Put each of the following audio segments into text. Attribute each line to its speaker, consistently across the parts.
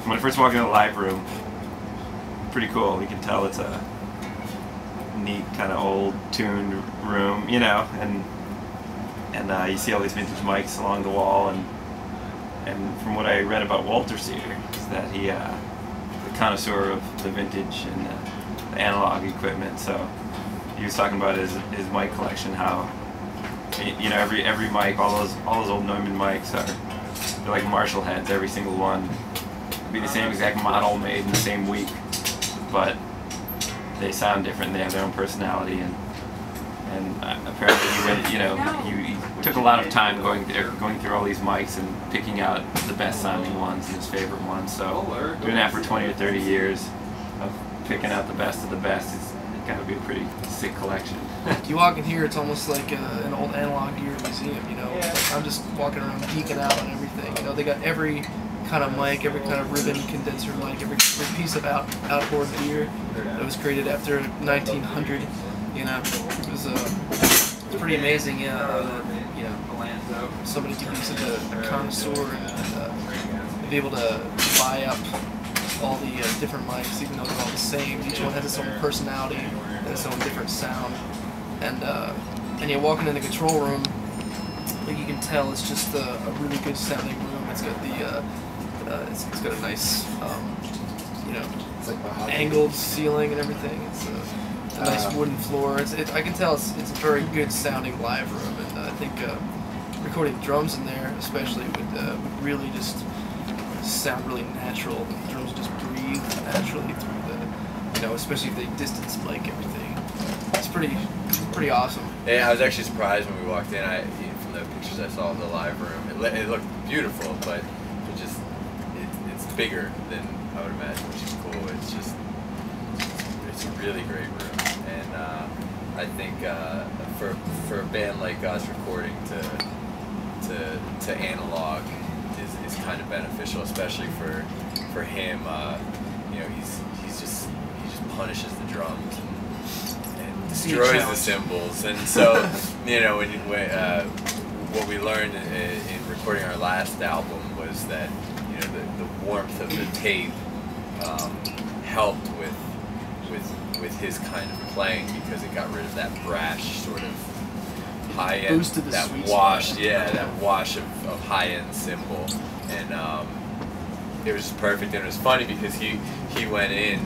Speaker 1: when I first walk into the live room, pretty cool. You can tell it's a neat kind of old tuned room, you know, and you see all these vintage mics along the wall, and from what I read about Walter Sear, is that he the connoisseur of the vintage and the analog equipment. So he was talking about his mic collection, how, you know, every mic, all those old Neumann mics they're like Marshall heads, every single one. It'd be the same exact model made in the same week, but they sound different. They have their own personality, and apparently he went, you know, he took a lot of time going through all these mics and picking out the best sounding ones and his favorite ones. So doing that for 20 or 30 years of picking out the best of the best, it's got to be a pretty sick collection.
Speaker 2: You walk in here, it's almost like an old analog gear museum, you know. Like I'm just walking around geeking out on everything. You know, they got every kind of mic, every kind of ribbon condenser mic, every piece of outboard gear that was created after 1900. You know, it was pretty amazing. Yeah, you know, somebody could be such a connoisseur and be able to buy up all the different mics, even though they're all the same. Each one has its own personality and its own different sound. And yeah, walking in the control room, like you can tell, it's just a really good sounding room. It's got the it's got a nice you know, it's like angled ceiling and everything. It's a nice wooden floor. I can tell it's a very good sounding live room, and I think recording drums in there especially would really just sound really natural. The drums just breathe naturally through the, you know, especially if they distance mic everything. It's pretty awesome.
Speaker 3: Yeah, I was actually surprised when we walked in. From the pictures I saw of the live room, it looked beautiful, but it's bigger than I would imagine, which is cool. It's a really great room, and I think for a band like us, recording to analog is kind of beneficial, especially for him. You know, he just punishes the drums and destroys the cymbals, and so you know what we learned in recording our last album was that, you know, the warmth of the tape helped with his kind of playing, because it got rid of that brash sort of high end, that wash, that wash of high end cymbal, and it was just perfect. And it was funny because he went in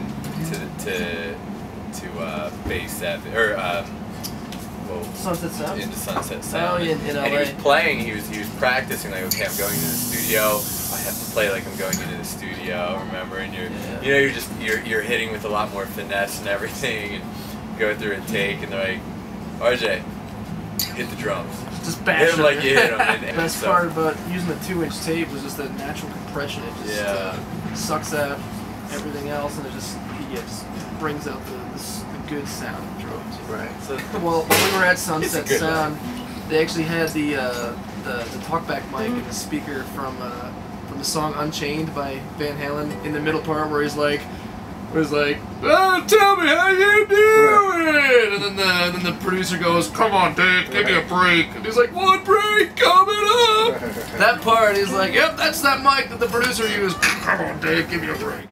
Speaker 3: to Bay 7 or
Speaker 2: Sunset Sound?
Speaker 3: Into Sunset Sound.
Speaker 2: Oh, yeah, in LA.
Speaker 3: And he was playing. He was practicing, like, okay, I'm going into the studio. I have to play like I'm going into the studio. Remember, and you're hitting with a lot more finesse and everything, and go through a take, and they're like, RJ, hit the drums.
Speaker 2: Just bash
Speaker 3: hit him like you hit him.
Speaker 2: The best part about using the 2-inch tape was just that natural compression. It just sucks out everything else, and it just brings out the good sound of drums.
Speaker 3: Right.
Speaker 2: So, well, when we were at Sunset Sound, they actually had the talkback mic and the speaker from the song Unchained by Van Halen in the middle part, where he's like, oh, tell me how you doing, and then the producer goes, come on, Dave, give me a break, and he's like, one break coming up. That part is like, yep, that's that mic that the producer used. Come on, Dave, give me a break.